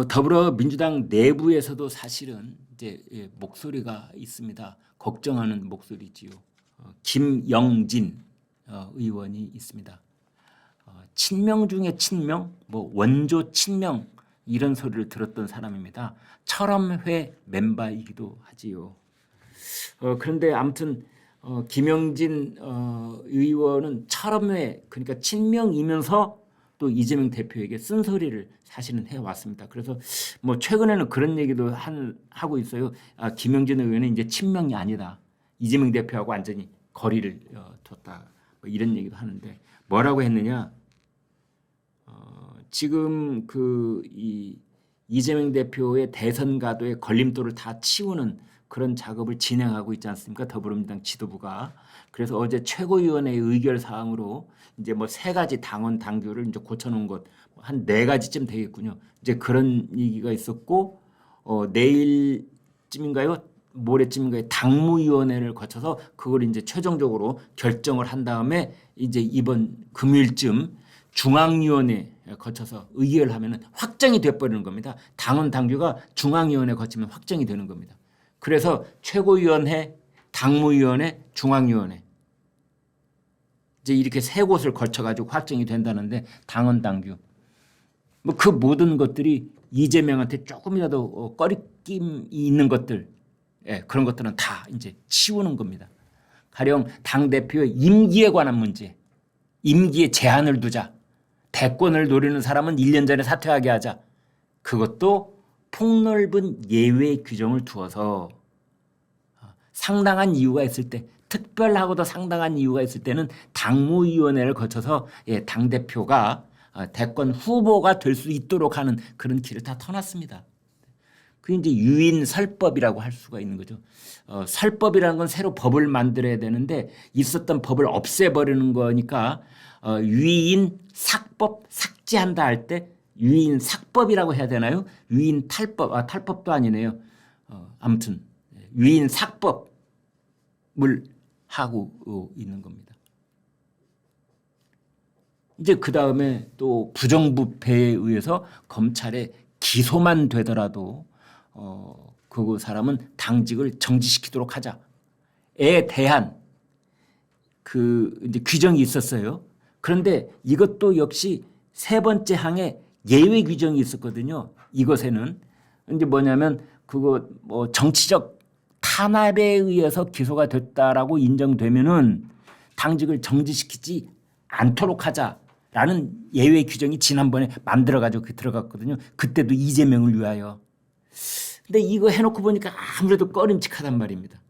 더불어민주당 내부에서도 사실은 이제 목소리가 있습니다. 걱정하는 목소리지요. 김영진 의원이 있습니다. 친명 중에 친명, 뭐 원조 친명 이런 소리를 들었던 사람입니다. 철험회 멤버이기도 하지요. 그런데 아무튼 김영진 의원은 철험회 그러니까 친명이면서 또 이재명 대표에게 쓴소리를 사실은 해왔습니다. 그래서 뭐 최근에는 그런 얘기도 하고 있어요. 김영진 의원은 이제 친명이 아니다. 이재명 대표하고 완전히 거리를 뒀다. 뭐 이런 얘기도 하는데 뭐라고 했느냐? 지금 이 이재명 대표의 대선 가도의 걸림돌을 다 치우는 그런 작업을 진행하고 있지 않습니까? 더불어민주당 지도부가. 그래서 어제 최고위원회의 의결 사항으로 이제 뭐 3가지 당원 당규를 이제 고쳐놓은 것 한 4가지쯤 되겠군요. 이제 그런 얘기가 있었고 내일쯤인가요? 모레쯤인가요? 당무위원회를 거쳐서 그걸 이제 최종적으로 결정을 한 다음에 이제 이번 금요일쯤 중앙위원회 거쳐서 의결을 하면은 확정이 돼버리는 겁니다. 당원 당규가 중앙위원회 거치면 확정이 되는 겁니다. 그래서 최고위원회, 당무위원회, 중앙위원회 이제 이렇게 3곳을 거쳐가지고 확정이 된다는데 당원 당규 뭐 그 모든 것들이 이재명한테 조금이라도 꺼리낌이 있는 것들 그런 것들은 다 이제 치우는 겁니다. 가령 당 대표의 임기에 관한 문제, 임기에 제한을 두자, 대권을 노리는 사람은 1년 전에 사퇴하게 하자. 그것도 폭넓은 예외 규정을 두어서 상당한 이유가 있을 때 특별하고도 상당한 이유가 있을 때는 당무위원회를 거쳐서 당대표가 대권 후보가 될 수 있도록 하는 그런 길을 다 터놨습니다. 그게 이제 유인설법이라고 할 수가 있는 거죠. 설법이라는 건 새로 법을 만들어야 되는데 있었던 법을 없애버리는 거니까 유인삭법 삭제한다 할 때 유인삭법이라고 해야 되나요? 유인탈법, 탈법도 아니네요. 아무튼 유인삭법을 하고 있는 겁니다. 이제 그 다음에 또 부정부패에 의해서 검찰에 기소만 되더라도 그 사람은 당직을 정지시키도록 하자에 대한 그 이제 규정이 있었어요. 그런데 이것도 역시 3번째 항에 예외 규정이 있었거든요. 이것에는 이제 뭐냐면 그거 뭐 정치적 탄압에 의해서 기소가 됐다라고 인정되면은 당직을 정지시키지 않도록 하자라는 예외 규정이 지난번에 만들어가지고 들어갔거든요. 그때도 이재명을 위하여. 근데 이거 해놓고 보니까 아무래도 꺼림칙하단 말입니다.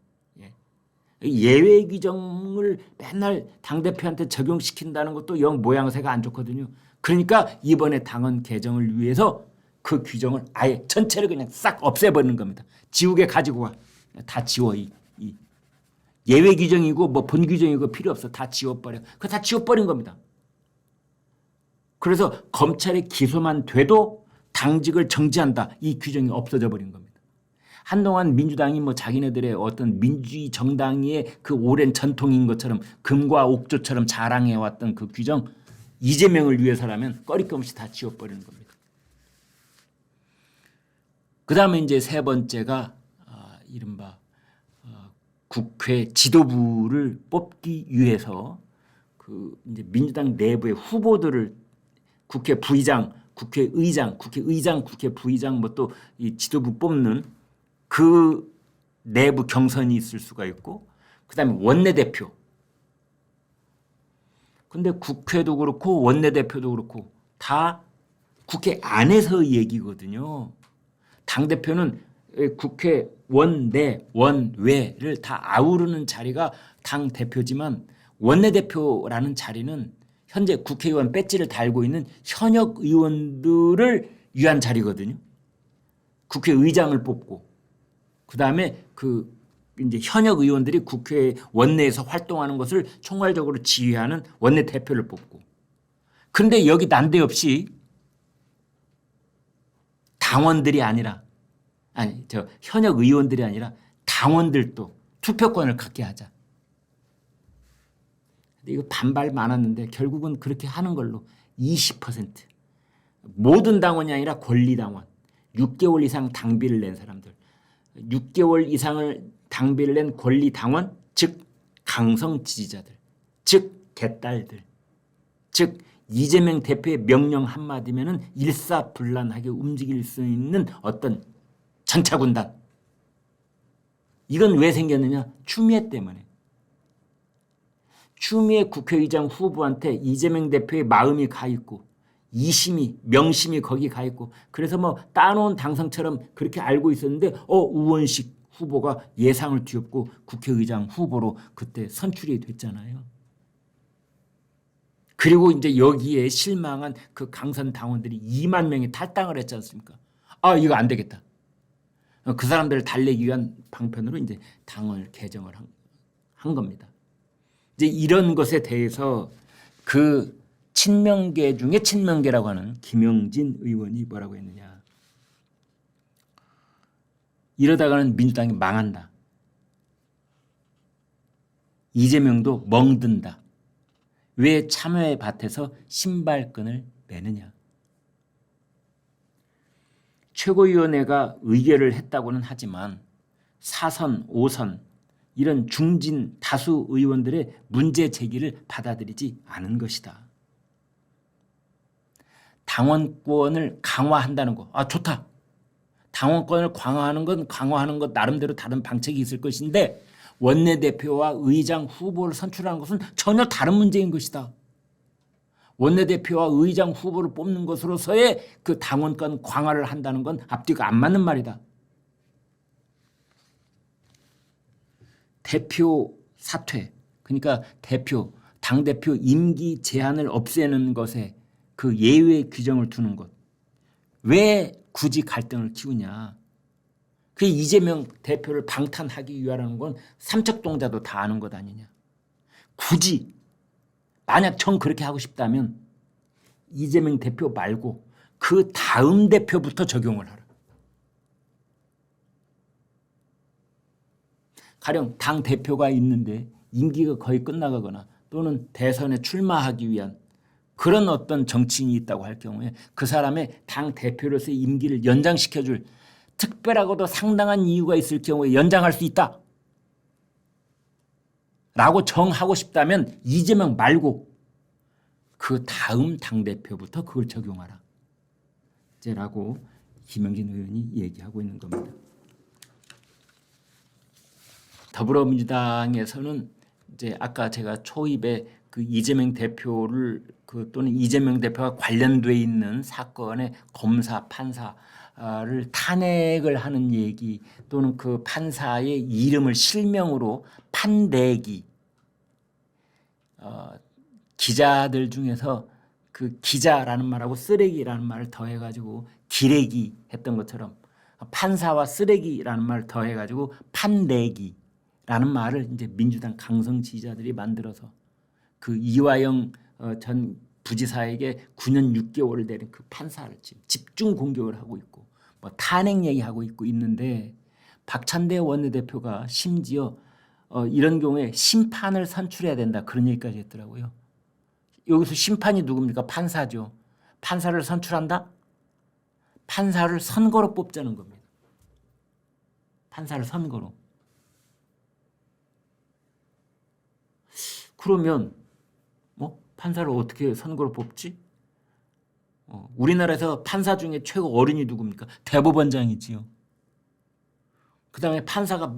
예외 규정을 맨날 당대표한테 적용시킨다는 것도 영 모양새가 안 좋거든요. 그러니까 이번에 당헌 개정을 위해서 그 규정을 아예 전체를 그냥 싹 없애버리는 겁니다. 지우개 가지고 와. 다 지워. 예외 규정이고 뭐 본 규정이고 필요 없어. 다 지워버려. 그거 다 지워버린 겁니다. 그래서 검찰의 기소만 돼도 당직을 정지한다. 이 규정이 없어져 버린 겁니다. 한동안 민주당이 뭐 자기네들의 어떤 민주주의 정당의 그 오랜 전통인 것처럼 금과 옥조처럼 자랑해왔던 그 규정 이재명을 위해서라면 꺼리낌없이 다 지워버리는 겁니다. 그 다음에 이제 3번째가 이른바 국회 지도부를 뽑기 위해서 그 이제 민주당 내부의 후보들을 국회 부의장, 국회의장, 국회 부의장 뭐 또 이 지도부 뽑는 그 내부 경선이 있을 수가 있고 그다음에 원내대표. 근데 국회도 그렇고 원내대표도 그렇고 다 국회 안에서의 얘기거든요. 당대표는 국회 원내, 원외를 다 아우르는 자리가 당대표지만 원내대표라는 자리는 현재 국회의원 배지를 달고 있는 현역 의원들을 위한 자리거든요. 국회의장을 뽑고 그다음에 그 이제 현역 의원들이 국회 원내에서 활동하는 것을 총괄적으로 지휘하는 원내 대표를 뽑고. 그런데 여기 난데없이 당원들이 아니라 현역 의원들이 아니라 당원들도 투표권을 갖게 하자. 근데 이거 반발 많았는데 결국은 그렇게 하는 걸로 20% 모든 당원이 아니라 권리당원. 6개월 이상 당비를 낸 사람들, 6개월 이상을 당비를 낸 권리당원, 즉 강성 지지자들, 즉 개딸들, 즉 이재명 대표의 명령 한마디면은 일사불란하게 움직일 수 있는 어떤 전차군단. 이건 왜 생겼느냐? 추미애 때문에. 추미애 국회의장 후보한테 이재명 대표의 마음이 가 있고 이심이 명심이 거기 가 있고 그래서 뭐 따놓은 당선처럼 그렇게 알고 있었는데 우원식 후보가 예상을 뒤엎고 국회의장 후보로 그때 선출이 됐잖아요. 그리고 이제 여기에 실망한 그 강선 당원들이 2만 명이 탈당을 했지 않습니까? 이거 안 되겠다. 그 사람들을 달래기 위한 방편으로 이제 당을 개정을 한 겁니다. 이제 이런 것에 대해서 그 친명계 중에 친명계라고 하는 김영진 의원이 뭐라고 했느냐. 이러다가는 민주당이 망한다. 이재명도 멍든다. 왜 참여의 밭에서 신발끈을 매느냐. 최고위원회가 의결을 했다고는 하지만 4선, 5선 이런 중진 다수 의원들의 문제 제기를 받아들이지 않은 것이다. 당원권을 강화한다는 거. 좋다. 당원권을 강화하는 것 나름대로 다른 방책이 있을 것인데 원내대표와 의장 후보를 선출하는 것은 전혀 다른 문제인 것이다. 원내대표와 의장 후보를 뽑는 것으로서의 그 당원권 강화를 한다는 건 앞뒤가 안 맞는 말이다. 대표 사퇴, 그러니까 당대표 임기 제한을 없애는 것에 그 예외 규정을 두는 것. 왜 굳이 갈등을 키우냐. 그 이재명 대표를 방탄하기 위하라는 건 삼척동자도 다 아는 것 아니냐. 굳이 만약 정 그렇게 하고 싶다면 이재명 대표 말고 그 다음 대표부터 적용을 하라. 가령 당 대표가 있는데 임기가 거의 끝나가거나 또는 대선에 출마하기 위한 그런 어떤 정치인이 있다고 할 경우에 그 사람의 당 대표로서의 임기를 연장시켜줄 특별하고도 상당한 이유가 있을 경우에 연장할 수 있다. 라고 정하고 싶다면 이재명 말고 그 다음 당대표부터 그걸 적용하라. 라고 김영진 의원이 얘기하고 있는 겁니다. 더불어민주당에서는 이제 아까 제가 초입에 그 이재명 대표를 또는 이재명 대표가 관련돼 있는 사건의 검사 판사를 탄핵을 하는 얘기 또는 그 판사의 이름을 실명으로 판대기 기자들 중에서 그 기자라는 말하고 쓰레기라는 말을 더해가지고 기레기 했던 것처럼 판사와 쓰레기라는 말을 더해가지고 판대기라는 말을 이제 민주당 강성 지지자들이 만들어서 그 이화영 전 부지사에게 9년 6개월을 내린 그 판사를 지금 집중 공격을 하고 있고 뭐 탄핵 얘기하고 있는데 박찬대 원내대표가 심지어 이런 경우에 심판을 선출해야 된다 그런 얘기까지 했더라고요. 여기서 심판이 누굽니까? 판사죠. 판사를 선출한다? 판사를 선거로 뽑자는 겁니다. 판사를 선거로. 그러면 판사를 어떻게 선거로 뽑지? 우리나라에서 판사 중에 최고 어른이 누굽니까? 대법원장이지요. 그 다음에 판사가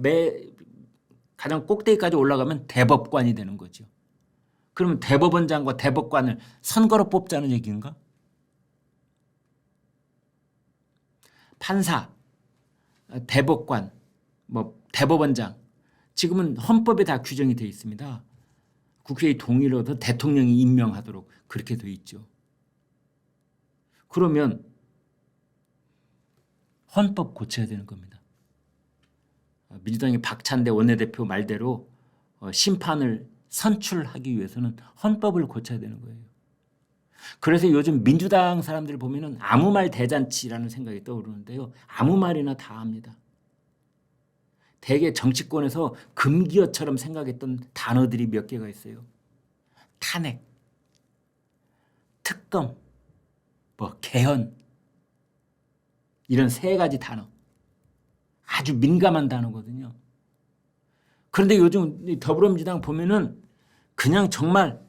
가장 꼭대기까지 올라가면 대법관이 되는 거죠. 그러면 대법원장과 대법관을 선거로 뽑자는 얘기인가? 판사, 대법관, 대법원장 지금은 헌법에 다 규정이 되어 있습니다. 국회의 동의를 얻어 대통령이 임명하도록 그렇게 되어 있죠. 그러면 헌법 고쳐야 되는 겁니다. 민주당의 박찬대 원내대표 말대로 심판을 선출하기 위해서는 헌법을 고쳐야 되는 거예요. 그래서 요즘 민주당 사람들 보면은 아무 말 대잔치라는 생각이 떠오르는데요. 아무 말이나 다 합니다. 대개 정치권에서 금기어처럼 생각했던 단어들이 몇 개가 있어요. 탄핵, 특검, 개헌 이런 세 가지 단어. 아주 민감한 단어거든요. 그런데 요즘 더불어민주당 보면은 그냥 정말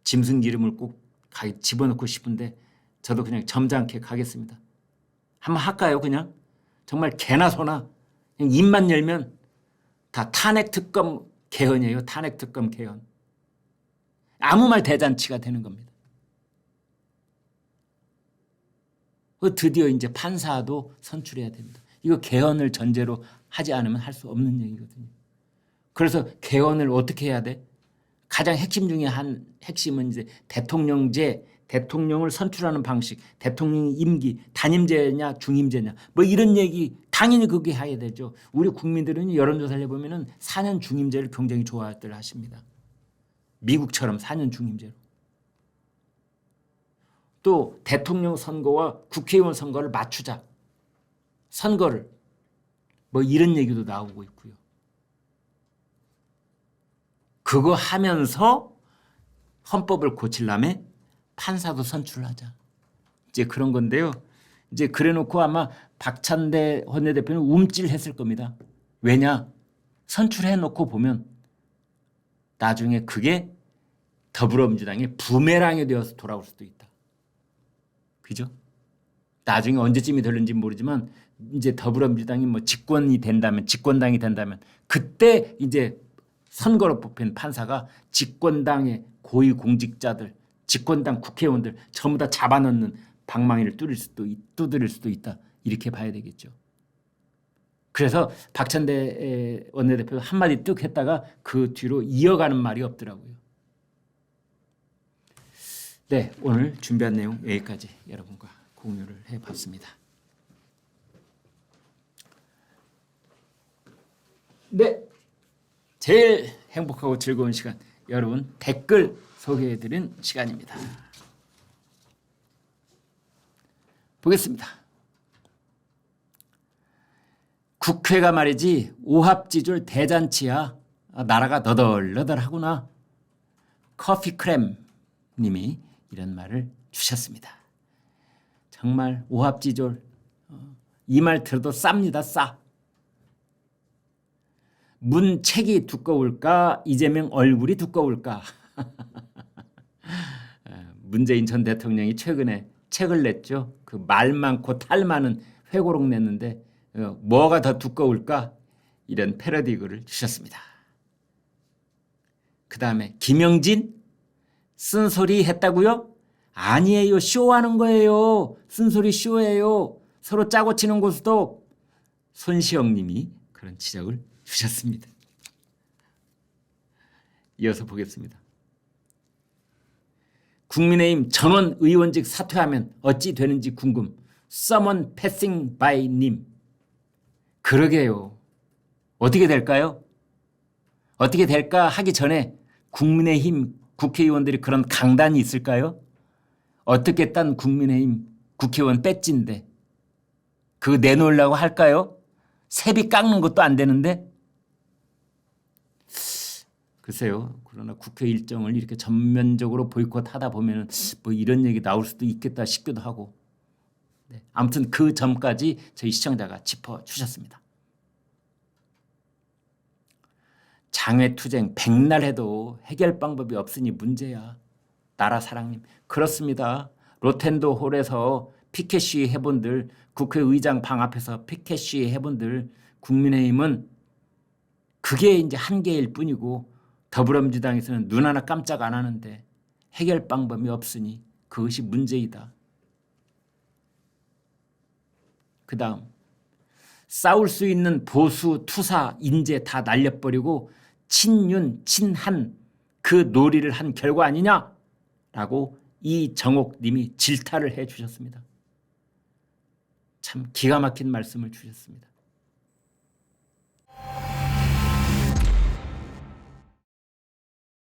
짐승 기름을 꼭 집어넣고 싶은데 저도 그냥 점잖게 가겠습니다. 한번 할까요? 그냥 정말 개나 소나 그냥 입만 열면 다 탄핵 특검 개헌이에요. 탄핵 특검 개헌. 아무 말 대잔치가 되는 겁니다. 드디어 이제 판사도 선출해야 됩니다. 이거 개헌을 전제로 하지 않으면 할 수 없는 얘기거든요. 그래서 개헌을 어떻게 해야 돼? 가장 핵심 중에 한 핵심은 이제 대통령제, 대통령을 선출하는 방식, 대통령 임기, 단임제냐 중임제냐 뭐 이런 얘기 당연히 그게 해야 되죠. 우리 국민들은 여론조사를 해보면 4년 중임제를 굉장히 좋아들 하십니다. 미국처럼 4년 중임제로. 또 대통령 선거와 국회의원 선거를 맞추자. 선거를 뭐 이런 얘기도 나오고 있고요. 그거 하면서 헌법을 고치려면 판사도 선출하자. 이제 그런 건데요. 이제 그래놓고 아마 박찬대 원내대표는 움찔했을 겁니다. 왜냐? 선출해놓고 보면 나중에 그게 더불어민주당의 부메랑이 되어서 돌아올 수도 있다. 그죠? 나중에 언제쯤이 될는지 모르지만 이제 더불어민주당이 뭐 집권이 된다면 집권당이 된다면 그때 이제 선거로 뽑힌 판사가 집권당의 고위공직자들 집권당 국회의원들 전부 다 잡아넣는 방망이를 두드릴 수도 있다. 이렇게 봐야 되겠죠. 그래서 박찬대 원내대표 한마디 뚝 했다가 그 뒤로 이어가는 말이 없더라고요. 네, 오늘 준비한 내용 여기까지 여러분과 공유를 해봤습니다. 네, 제일 행복하고 즐거운 시간 여러분 댓글 소개해드린 시간입니다. 보겠습니다. 국회가 말이지 오합지졸 대잔치야. 나라가 너덜너덜하구나. 커피크램 님이 이런 말을 주셨습니다. 정말 오합지졸 이 말 들어도 쌉니다. 싸. 문책이 두꺼울까 이재명 얼굴이 두꺼울까. 문재인 전 대통령이 최근에 책을 냈죠. 그 말 많고 탈 많은 회고록 냈는데 뭐가 더 두꺼울까 이런 패러디 글을 주셨습니다. 그 다음에 김영진 쓴소리 했다고요? 아니에요. 쇼하는 거예요. 쓴소리 쇼예요. 서로 짜고 치는 곳도 손시영 님이 그런 지적을 주셨습니다. 이어서 보겠습니다. 국민의힘 전원 의원직 사퇴하면 어찌 되는지 궁금. Someone passing by 님. 그러게요. 어떻게 될까요? 어떻게 될까 하기 전에 국민의힘 국회의원들이 그런 강단이 있을까요? 어떻게 딴 국민의힘 국회의원 배지인데 그거 내놓으려고 할까요? 세비 깎는 것도 안 되는데. 글쎄요. 그러나 국회 일정을 이렇게 전면적으로 보이콧하다 보면 뭐 이런 얘기 나올 수도 있겠다 싶기도 하고. 네. 아무튼 그 점까지 저희 시청자가 짚어주셨습니다. 장외투쟁 백날 해도 해결 방법이 없으니 문제야. 나라사랑님. 그렇습니다. 로텐도 홀에서 피켓 시위 해본들 국회의장 방 앞에서 피켓 시위 해본들 국민의힘은 그게 이제 한계일 뿐이고 더불어민주당에서는 눈 하나 깜짝 안 하는데 해결 방법이 없으니 그것이 문제이다. 그 다음 싸울 수 있는 보수, 투사, 인재 다 날려버리고 친윤, 친한 그 놀이를 한 결과 아니냐라고 이정옥 님이 질타를 해 주셨습니다. 참 기가 막힌 말씀을 주셨습니다.